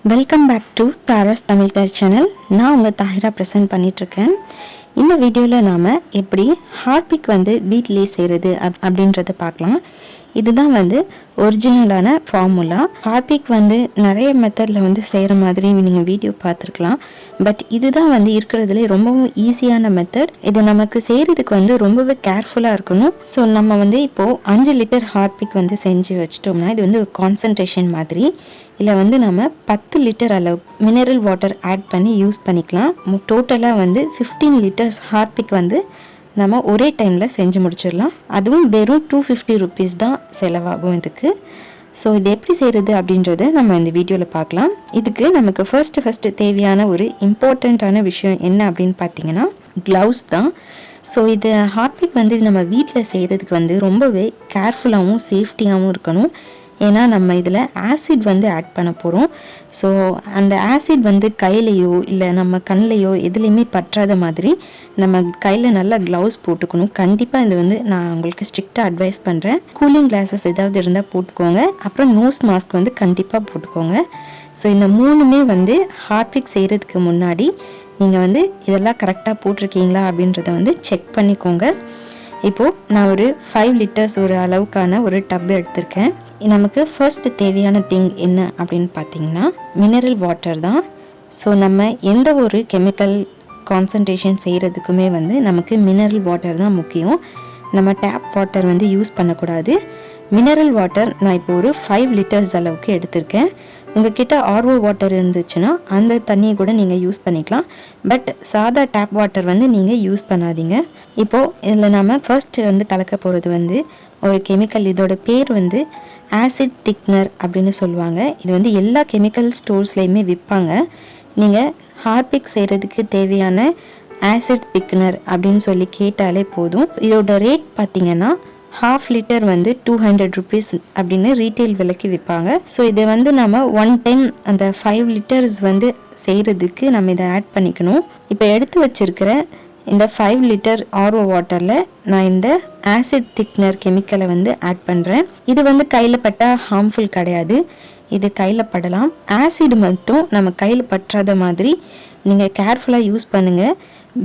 Welcome back to Tara's Tamil care channel. நான் உங்கள் Tahira present பண்ணிகிட்ருக்கேன். இந்த வீடியோவில் நாம் எப்படி ஹார்பிக் வீட்டிலே செய்கிறது அப்படின்றத பார்க்கலாம். இதுதான் ஒரிஜினலான ஃபார்முலா. ஹார்பிக் நிறைய மெத்தடில் செய்கிற மாதிரி நீங்கள் வீடியோ பார்த்துருக்கலாம். பட் இதுதான் இருக்கிறதுலே ரொம்பவும் ஈஸியான மெத்தட். இது நமக்கு செய்கிறதுக்கு ரொம்பவே கேர்ஃபுல்லாக இருக்கணும். ஸோ நம்ம இப்போது 5 லிட்டர் ஹார்பிக் செஞ்சு வச்சிட்டோம்னா இது ஒரு கான்சன்ட்ரேஷன் மாதிரி. இல்லை நம்ம 10 லிட்டர் அளவு மினரல் வாட்டர் ஆட் பண்ணி யூஸ் பண்ணிக்கலாம். டோட்டலாக 15 லிட்டர்ஸ் ஹார்பிக் நம்ம ஒரே டைமில் செஞ்சு முடிச்சிடலாம். அதுவும் வெறும் 250 ருபீஸ் தான் செலவாகும் இதுக்கு. ஸோ இது எப்படி செய்கிறது அப்படின்றத நம்ம இந்த வீடியோவில் பார்க்கலாம். இதுக்கு நமக்கு ஃபர்ஸ்ட்டு தேவையான ஒரு இம்பார்ட்டண்ட்டான விஷயம் என்ன அப்படின்னு பார்த்தீங்கன்னா க்ளவுஸ் தான். ஸோ இது ஹார்பிக் நம்ம வீட்டில் செய்கிறதுக்கு ரொம்பவே கேர்ஃபுல்லாகவும் சேஃப்டியாகவும் இருக்கணும். ஏன்னா நம்ம இதில் ஆசிட் ஆட் பண்ண போகிறோம். ஸோ அந்த ஆசிட் கையிலையோ இல்லை நம்ம கண்ணிலையோ எதுலேயுமே பற்றாத மாதிரி நம்ம கையில் நல்லா க்ளவுஸ் போட்டுக்கணும். கண்டிப்பாக இது நான் உங்களுக்கு ஸ்ட்ரிக்டாக அட்வைஸ் பண்ணுறேன். கூலிங் கிளாஸஸ் ஏதாவது இருந்தால் போட்டுக்கோங்க. அப்புறம் நோஸ் மாஸ்க் கண்டிப்பாக போட்டுக்கோங்க. ஸோ இந்த மூணுமே ஹார்பிக் செய்கிறதுக்கு முன்னாடி நீங்கள் இதெல்லாம் கரெக்டாக போட்டிருக்கீங்களா அப்படின்றத செக் பண்ணிக்கோங்க. இப்போது நான் ஒரு 5 லிட்டர்ஸ் ஒரு அளவுக்கான ஒரு டப் எடுத்திருக்கேன். நமக்கு ஃபர்ஸ்ட் தேவையான திங் என்ன அப்படின்னு பார்த்தீங்கன்னா மினரல் வாட்டர் தான். ஸோ நம்ம எந்த ஒரு கெமிக்கல் கான்சன்ட்ரேஷன் செய்கிறதுக்குமே நமக்கு மினரல் வாட்டர் தான் முக்கியம். நம்ம டேப் வாட்டர் யூஸ் பண்ணக்கூடாது. மினரல் வாட்டர் நான் இப்போ ஒரு 5 லிட்டர்ஸ் அளவுக்கு எடுத்திருக்கேன். உங்ககிட்ட ஆர்ஓ வாட்டர் இருந்துச்சுன்னா அந்த தண்ணியை கூட நீங்கள் யூஸ் பண்ணிக்கலாம். பட் சாதா டேப் வாட்டர் நீங்கள் யூஸ் பண்ணாதீங்க. இப்போது இதில் நம்ம ஃபர்ஸ்ட் கலக்க போகிறது ஒரு கெமிக்கல். இதோட பேர் ஆசிட் திக்னர் அப்படின்னு சொல்லுவாங்க. இது எல்லா கெமிக்கல் ஸ்டோர்ஸ்லையுமே விற்பாங்க. நீங்கள் ஹார்பிக் செய்கிறதுக்கு தேவையான ஆசிட் திக்னர் அப்படின்னு சொல்லி கேட்டாலே போதும். இதோட ரேட் பார்த்தீங்கன்னா 1/2 லிட்டர் 200 ருபீஸ் அப்படின்னு ரீட்டைல் விலைக்கு விற்பாங்க. ஸோ இதை நம்ம ஒன் டைம் அந்த 5 லிட்டர்ஸ் செய்கிறதுக்கு நம்ம இதை ஆட் பண்ணிக்கணும். இப்போ எடுத்து வச்சிருக்கிற இந்த 5 லிட்டர் ஆர்ஓ வாட்டரில் நான் இந்த ஆசிட் திக்னர் கெமிக்கலை ஆட் பண்ணுறேன். இது கையில் பட்டால் ஹார்ம்ஃபுல் கிடையாது. இது கையில் படலாம். ஆசிட் மட்டும் நம்ம கையில் பற்றாத மாதிரி நீங்கள் கேர்ஃபுல்லாக யூஸ் பண்ணுங்கள்.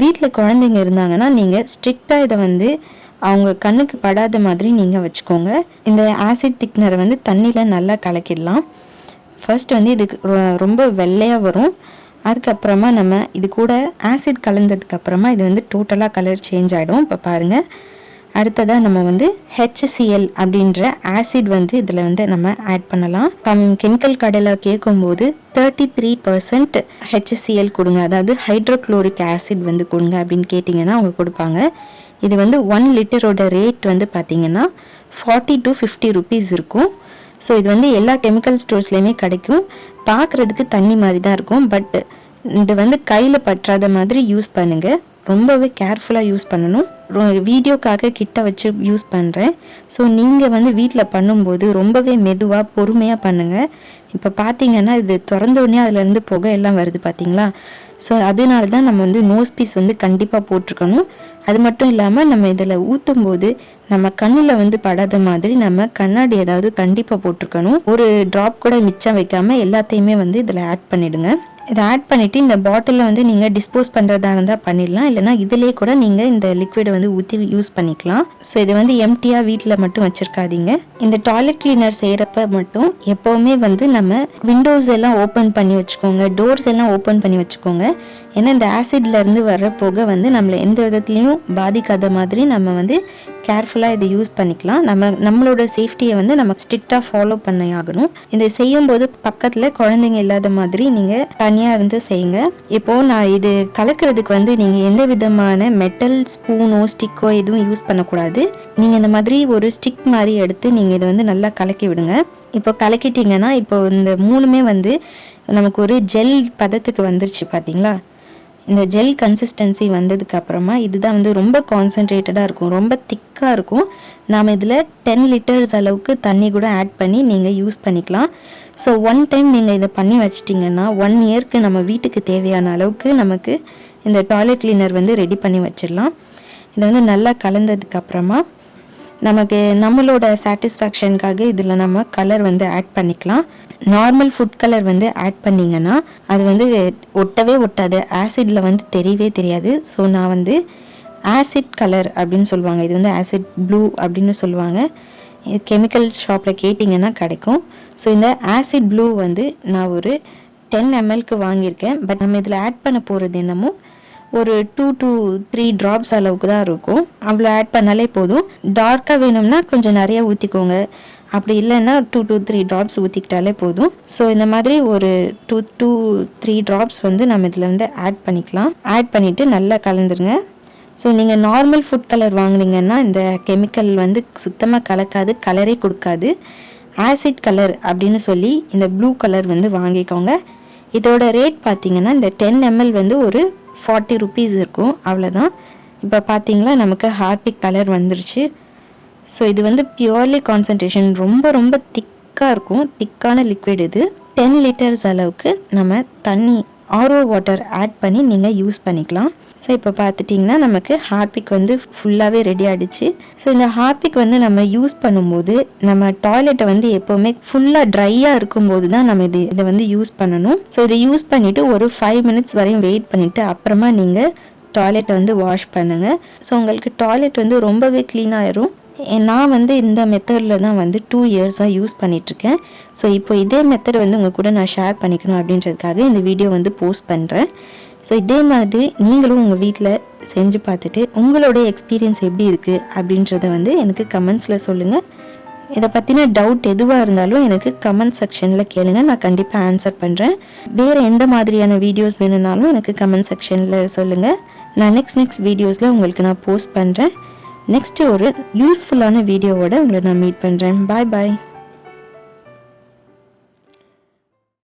வீட்டில் குழந்தைங்க இருந்தாங்கன்னா நீங்கள் ஸ்ட்ரிக்டாக இதை அவங்க கண்ணுக்கு படாத மாதிரி நீங்கள் வச்சுக்கோங்க. இந்த ஆசிட் திக்னரை தண்ணியில் நல்லா கலக்கிடலாம். ஃபர்ஸ்ட் இதுக்கு ரொம்ப வெள்ளையாக வரும். அதுக்கப்புறமா நம்ம இது கூட ஆசிட் கலந்ததுக்கப்புறமா இது டோட்டலாக கலர் சேஞ்ச் ஆகிடும். இப்போ பாருங்கள். அடுத்ததாக நம்ம HCl அப்படின்ற ஆசிட் இதில் நம்ம ஆட் பண்ணலாம். கெமிக்கல் கடையில் கேட்கும்போது 33% HCl கொடுங்க, அதாவது ஹைட்ரோக்ளோரிக் ஆசிட் கொடுங்க அப்படின்னு கேட்டிங்கன்னா அவங்க கொடுப்பாங்க. இது 1 லிட்டரோட ரேட் பார்த்தீங்கன்னா 40 to 50 ருபீஸ் இருக்கும். ஸோ இது எல்லா கெமிக்கல் ஸ்டோர்ஸ்லையுமே கிடைக்கும். பார்க்குறதுக்கு தண்ணி மாதிரி தான் இருக்கும். பட் இது கையில் பற்றாத மாதிரி யூஸ் பண்ணுங்கள். ரொம்பவே கேர்ஃபுல்லாக யூஸ் பண்ணணும். வீடியோக்காக கிட்ட வச்சு யூஸ் பண்ணுறேன். ஸோ நீங்கள் வீட்டில் பண்ணும்போது ரொம்பவே மெதுவாக பொறுமையாக பண்ணுங்கள். இப்போ பார்த்தீங்கன்னா இது திறந்தோடனே அதுலேருந்து புகை எல்லாம் வருது பார்த்தீங்களா? ஸோ அதனால தான் நம்ம நோஸ் பீஸ் கண்டிப்பாக போட்டிருக்கணும். அது மட்டும் இல்லாமல் நம்ம இதில் ஊற்றும் போது நம்ம கண்ணில் படாத மாதிரி நம்ம கண்ணாடி ஏதாவது கண்டிப்பாக போட்டிருக்கணும். ஒரு ட்ராப் கூட மிச்சம் வைக்காமல் எல்லாத்தையுமே இதில் ஆட் பண்ணிவிடுங்க. இதை ஆட் பண்ணிவிட்டு இந்த பாட்டிலில் நீங்கள் டிஸ்போஸ் பண்ணுறதா இருந்தால் பண்ணிடலாம். இல்லைனா இதிலே கூட நீங்கள் இந்த லிக்விடை ஊற்றி யூஸ் பண்ணிக்கலாம். ஸோ இது எம்டியாக வீட்டில் மட்டும் வச்சுருக்காதீங்க. இந்த டாய்லெட் கிளீனர் செய்கிறப்ப மட்டும் எப்போவுமே நம்ம விண்டோஸ் எல்லாம் ஓப்பன் பண்ணி வச்சுக்கோங்க, டோர்ஸ் எல்லாம் ஓப்பன் பண்ணி வச்சுக்கோங்க. ஏன்னா இந்த ஆசிட்லேருந்து வர்ற புகை நம்மளை எந்த விதத்துலையும் பாதிக்காத மாதிரி நம்ம கேர்ஃபுல்லாக இதை யூஸ் பண்ணிக்கலாம். நம்மளோட சேஃப்டியை நம்ம ஸ்ட்ரிக்டாக ஃபாலோ பண்ணி ஆகணும். இதை செய்யும்போது பக்கத்தில் குழந்தைங்க இல்லாத மாதிரி நீங்கள் தனியாக இருந்து செய்யுங்க. இப்போது நான் இது கலக்கிறதுக்கு நீங்கள் எந்த விதமான மெட்டல் ஸ்பூனோ ஸ்டிக்கோ எதுவும் யூஸ் பண்ணக்கூடாது. நீங்கள் இந்த மாதிரி ஒரு ஸ்டிக் மாதிரி எடுத்து நீங்கள் இதை நல்லா கலக்கி விடுங்க. இப்போ கலக்கிட்டிங்கன்னா இப்போ இந்த மூணுமே நமக்கு ஒரு ஜெல் பதத்துக்கு வந்துருச்சு பார்த்தீங்களா? இந்த ஜெல் கன்சிஸ்டன்சி வந்ததுக்கு அப்புறமா இதுதான் ரொம்ப கான்சென்ட்ரேட்டடாக இருக்கும், ரொம்ப திக்காக இருக்கும். நாம் இதில் 10 லிட்டர்ஸ் அளவுக்கு தண்ணி கூட ஆட் பண்ணி நீங்கள் யூஸ் பண்ணிக்கலாம். ஸோ ஒன் டைம் நீங்கள் இதை பண்ணி வச்சிட்டிங்கன்னா 1 இயர்க்கு நம்ம வீட்டுக்கு தேவையான அளவுக்கு நமக்கு இந்த டாய்லெட் கிளீனர் ரெடி பண்ணி வச்சிடலாம். இதை நல்லா கலந்ததுக்கு அப்புறமா நமக்கு நம்மளோட சாட்டிஸ்ஃபேக்ஷனுக்காக இதில் நம்ம கலர் வந்து ஆட் பண்ணிக்கலாம். நார்மல் ஃபுட் கலர் வந்து ஆட் பண்ணிங்கன்னா அது வந்து ஒட்டவே ஒட்டாது, ஆசிடில் வந்து தெரியவே தெரியாது. ஸோ நான் வந்து ஆசிட் கலர் அப்படின்னு சொல்லுவாங்க, இது வந்து ஆசிட் ப்ளூ அப்படின்னு சொல்லுவாங்க. இது கெமிக்கல் ஷாப்பில் கேட்டிங்கன்னா கிடைக்கும். ஸோ இந்த ஆசிட் ப்ளூ வந்து நான் ஒரு 10 mlக்கு வாங்கியிருக்கேன். பட் நம்ம இதில் ஆட் பண்ண போகிறது என்னமோ ஒரு 2 to 3 ட்ராப்ஸ் அளவுக்கு தான் இருக்கும். அவ்வளோ ஆட் பண்ணாலே போதும். டார்க்காக வேணும்னா கொஞ்சம் நிறைய ஊற்றிக்கோங்க, அப்படி இல்லைன்னா 2 to 3 ட்ராப்ஸ் ஊற்றிக்கிட்டாலே போதும். ஸோ இந்த மாதிரி ஒரு 2 to 3 ட்ராப்ஸ் வந்து நம்ம இதில் வந்து ஆட் பண்ணிக்கலாம். ஆட் பண்ணிவிட்டு நல்லா கலந்துருங்க. ஸோ நீங்கள் நார்மல் ஃபுட் கலர் வாங்கினீங்கன்னா இந்த கெமிக்கல் வந்து சுத்தமாக கலக்காது, கலரே கொடுக்காது. ஆசிட் கலர் அப்படின்னு சொல்லி இந்த ப்ளூ கலர் வந்து வாங்கிக்கோங்க. இதோட ரேட் பார்த்தீங்கன்னா இந்த 10 ml வந்து ஒரு 40 rupees இருக்கும், அவ்வளோதான். இப்போ பார்த்தீங்களா நமக்கு ஹார்பிக் கலர் வந்துருச்சு. ஸோ இது வந்து பியூர்லி கான்சன்ட்ரேஷன், ரொம்ப ரொம்ப திக்காக இருக்கும், திக்கான லிக்விட் இது. 10 liters அளவுக்கு நம்ம தண்ணி ஆர்ஓ வாட்டர் ஆட் பண்ணி நீங்கள் யூஸ் பண்ணிக்கலாம். ஸோ இப்போ பார்த்துட்டிங்கன்னா நமக்கு ஹார்பிக் வந்து ஃபுல்லாகவே ரெடி ஆகிடுச்சு. ஸோ இந்த ஹார்பிக் வந்து நம்ம யூஸ் பண்ணும்போது நம்ம டாய்லெட்டை வந்து எப்போவுமே ஃபுல்லாக ட்ரையாக இருக்கும்போது தான் நம்ம இதை வந்து யூஸ் பண்ணணும். ஸோ இதை யூஸ் பண்ணிவிட்டு ஒரு 5 minutes வரையும் வெயிட் பண்ணிவிட்டு அப்புறமா நீங்கள் டாய்லெட்டை வந்து வாஷ் பண்ணுங்கள். ஸோ உங்களுக்கு டாய்லெட் வந்து ரொம்பவே க்ளீன் ஆயிரும். நான் வந்து இந்த மெத்தடில் தான் வந்து 2 yearsஸாக யூஸ் பண்ணிகிட்ருக்கேன். ஸோ இப்போ இதே மெத்தட் வந்து உங்கள் கூட நான் ஷேர் பண்ணிக்கணும் அப்படின்றதுக்காக இந்த வீடியோ வந்து போஸ்ட் பண்ணுறேன். ஸோ இதே மாதிரி நீங்களும் உங்கள் வீட்டில் செஞ்சு பார்த்துட்டு உங்களோட எக்ஸ்பீரியன்ஸ் எப்படி இருக்குது அப்படின்றத வந்து எனக்கு கமெண்ட்ஸில் சொல்லுங்கள். இதை பற்றின டவுட் எதுவாக இருந்தாலும் எனக்கு கமெண்ட் செக்ஷனில் கேளுங்க, நான் கண்டிப்பாக ஆன்சர் பண்ணுறேன். வேறு எந்த மாதிரியான வீடியோஸ் வேணும்னாலும் எனக்கு கமெண்ட் செக்ஷனில் சொல்லுங்கள். நான் நெக்ஸ்ட் வீடியோஸில் உங்களுக்கு நான் போஸ்ட் பண்ணுறேன். நெக்ஸ்ட்டு ஒரு யூஸ்ஃபுல்லான வீடியோவோட உங்களை நான் மீட் பண்ணுறேன். பாய் பாய்.